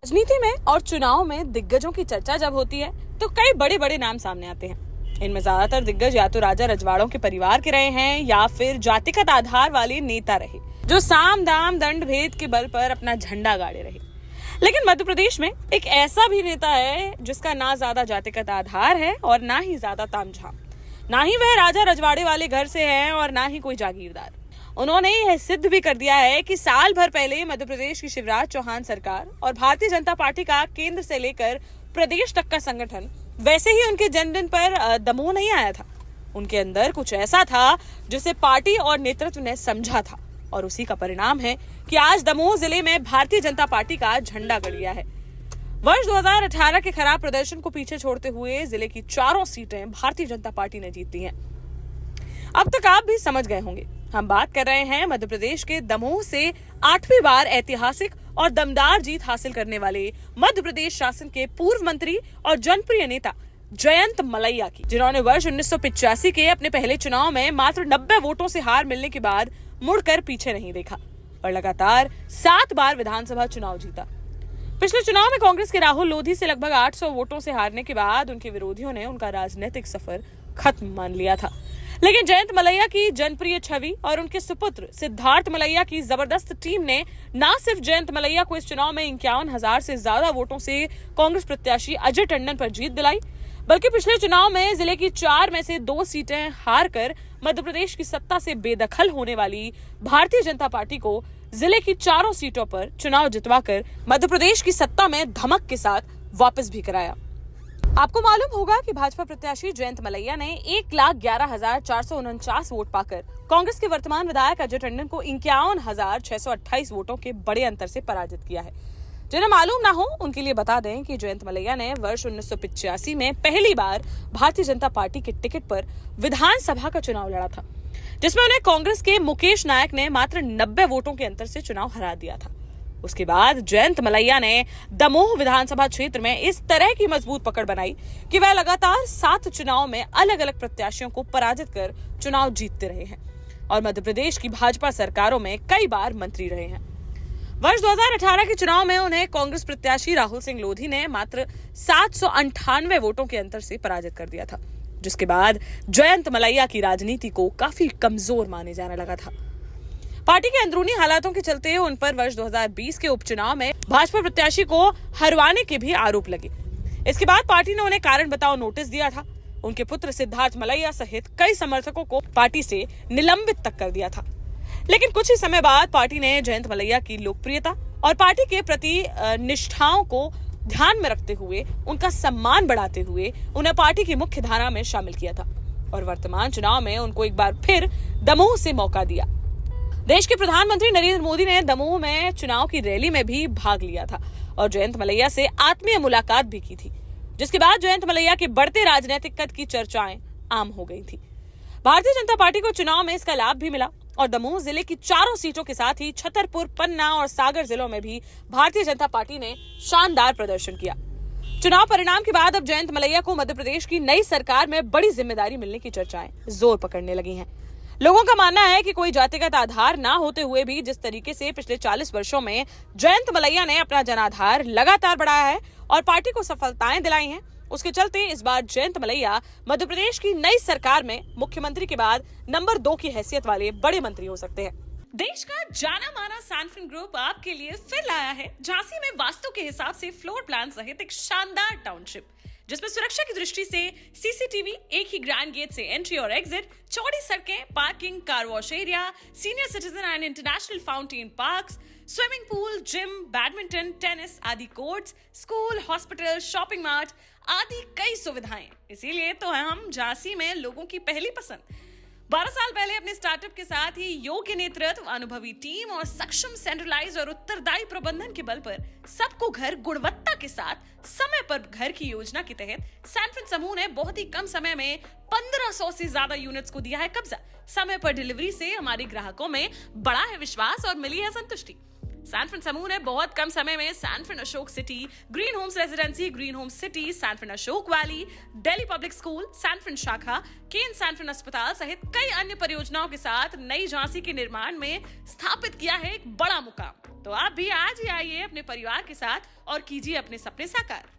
राजनीति में और चुनाव में दिग्गजों की चर्चा जब होती है तो कई बड़े बड़े नाम सामने आते हैं। इनमें ज्यादातर दिग्गज या तो राजा रजवाड़ों के परिवार के रहे हैं या फिर जातिगत आधार वाले नेता रहे, जो साम दाम दंड भेद के बल पर अपना झंडा गाड़े रहे। लेकिन मध्य प्रदेश में एक ऐसा भी नेता है जिसका ना ज्यादा जातिगत आधार है और ना ही ज्यादा तामझाम। ना ही वह राजा रजवाड़े वाले घर से है और ना ही कोई जागीरदार। उन्होंने यह सिद्ध भी कर दिया है कि साल भर पहले मध्य प्रदेश की शिवराज चौहान सरकार और भारतीय जनता पार्टी का केंद्र से लेकर प्रदेश तक का संगठन वैसे ही उनके जन्मदिन पर दमोह नहीं आया था। उनके अंदर कुछ ऐसा था जिसे पार्टी और नेतृत्व ने समझा था और उसी का परिणाम है कि आज दमोह जिले में भारतीय जनता पार्टी का झंडा गड़िया है। वर्ष 2018 के खराब प्रदर्शन को पीछे छोड़ते हुए जिले की चारों सीटें भारतीय जनता पार्टी ने जीती हैं। अब तक आप भी समझ गए होंगे, हम बात कर रहे हैं मध्य प्रदेश के दमोह से 8वीं बार ऐतिहासिक और दमदार जीत हासिल करने वाले मध्य प्रदेश शासन के पूर्व मंत्री और जनप्रिय नेता जयंत मलैया की, जिन्होंने वर्ष 1985 के अपने पहले चुनाव में मात्र 90 वोटों से हार मिलने के बाद मुड़कर पीछे नहीं देखा और लगातार 7 बार विधानसभा चुनाव जीता। पिछले चुनाव में कांग्रेस के राहुल लोधी से लगभग 800 वोटों से हारने के बाद उनके विरोधियों ने उनका राजनीतिक सफर खत्म मान लिया था। लेकिन जयंत मलैया की जनप्रिय छवि और उनके सुपुत्र सिद्धार्थ मलैया की जबरदस्त टीम ने न सिर्फ जयंत मलैया को इस चुनाव में 51,000 से ज्यादा वोटों से कांग्रेस प्रत्याशी अजय टंडन पर जीत दिलाई, बल्कि पिछले चुनाव में जिले की 4 में से 2 सीटें हार कर मध्य प्रदेश की सत्ता से बेदखल होने वाली भारतीय जनता पार्टी को जिले की चारों सीटों पर चुनाव जितवाकर मध्य प्रदेश की सत्ता में धमक के साथ वापस भी कराया। आपको मालूम होगा कि भाजपा प्रत्याशी जयंत मलैया ने 1,11,449 वोट पाकर कांग्रेस के वर्तमान विधायक अजय टंडन को 51,628 वोटों के बड़े अंतर से पराजित किया है। जिन्हें मालूम ना हो उनके लिए बता दें कि जयंत मलैया ने वर्ष 1985 में पहली बार भारतीय जनता पार्टी के टिकट पर विधानसभा का चुनाव लड़ा था, जिसमें उन्हें कांग्रेस के मुकेश नायक ने मात्र 90 वोटों के अंतर से चुनाव हरा दिया था। उसके बाद जयंत मलैया ने दमोह विधानसभा क्षेत्र में इस तरह की मजबूत पकड़ बनाई कि वह लगातार 7 चुनाव में अलग अलग प्रत्याशियों को पराजित कर चुनाव जीतते रहे हैं और मध्य प्रदेश की भाजपा सरकारों में कई बार मंत्री रहे हैं। वर्ष 2018 के चुनाव में उन्हें कांग्रेस प्रत्याशी राहुल सिंह लोधी ने मात्र 798 वोटों के अंतर से पराजित कर दिया था, जिसके बाद जयंत मलैया की राजनीति को काफी कमजोर माने जाने लगा था। पार्टी के अंदरूनी हालातों के चलते उन पर वर्ष 2020 के उपचुनाव में भाजपा प्रत्याशी को हरवाने के भी आरोप लगे। इसके बाद पार्टी ने उन्हें कारण बताओ नोटिस दिया था। उनके पुत्र सिद्धार्थ मलैया सहित कई समर्थकों को पार्टी से निलंबित तक कर दिया था। लेकिन कुछ ही समय बाद पार्टी ने जयंत मलैया की लोकप्रियता और पार्टी के प्रति निष्ठाओं को ध्यान में रखते हुए उनका सम्मान बढ़ाते हुए उन्हें पार्टी की मुख्य धारा में शामिल किया था और वर्तमान चुनाव में उनको एक बार फिर दमोह से मौका दिया। देश के प्रधानमंत्री नरेंद्र मोदी ने दमोह में चुनाव की रैली में भी भाग लिया था और जयंत मलैया से आत्मीय मुलाकात भी की थी, जिसके बाद जयंत मलैया के बढ़ते राजनीतिक कद की चर्चाएं आम हो गई थी। भारतीय जनता पार्टी को चुनाव में इसका लाभ भी मिला और दमोह जिले की चारों सीटों के साथ ही छतरपुर, पन्ना और सागर जिलों में भी भारतीय जनता पार्टी ने शानदार प्रदर्शन किया। चुनाव परिणाम के बाद अब जयंत मलैया को मध्य प्रदेश की नई सरकार में बड़ी जिम्मेदारी मिलने की चर्चाएं जोर पकड़ने लगी हैं। लोगों का मानना है कि कोई जातिगत आधार ना होते हुए भी जिस तरीके से पिछले 40 वर्षों में जयंत मलैया ने अपना जनाधार लगातार बढ़ाया है और पार्टी को सफलताएं दिलाई हैं, उसके चलते इस बार जयंत मलैया मध्य प्रदेश की नई सरकार में मुख्यमंत्री के बाद नंबर 2 की हैसियत वाले बड़े मंत्री हो सकते हैं। देश का जाना माना सैनफिन ग्रुप आपके लिए फिर लाया है झांसी में वास्तु के हिसाब से फ्लोर प्लान सहित एक शानदार टाउनशिप, जिसमें सुरक्षा की दृष्टि से सीसीटीवी, एक ही ग्रैंड गेट से एंट्री और एग्जिट, चौड़ी सड़कें, parking, car wash area, senior citizen and international fountain parks, swimming pool, gym, badminton, tennis आदि courts, school, hospital, shopping mart आदि कई सुविधाएं। इसीलिए तो हम झांसी में लोगों की पहली पसंद। 12 साल पहले अपने स्टार्टअप के साथ ही योग्य नेतृत्व, अनुभवी टीम और सक्षम सेंट्रलाइज और उत्तरदायी प्रबंधन के बल पर सबको घर गुणवत्ता के साथ समय पर घर की योजना के तहत सैनफिन समूह ने बहुत ही कम समय में 1500 से ज्यादा यूनिट्स को दिया है कब्जा। समय पर डिलीवरी से हमारे ग्राहकों में बढ़ा है विश्वास और मिली है संतुष्टि। सैनफिन समूह ने बहुत कम समय में Sanfin Ashok city, green homes residency, green homes city, Sanfin Ashok valley, Delhi public school, Sanfin शाखा, केन सैनफिन अस्पताल सहित कई अन्य परियोजनाओं के साथ नई झांसी के निर्माण में स्थापित किया है एक बड़ा मुकाम। तो आप भी आज ही आइए अपने परिवार के साथ और कीजिए अपने सपने साकार।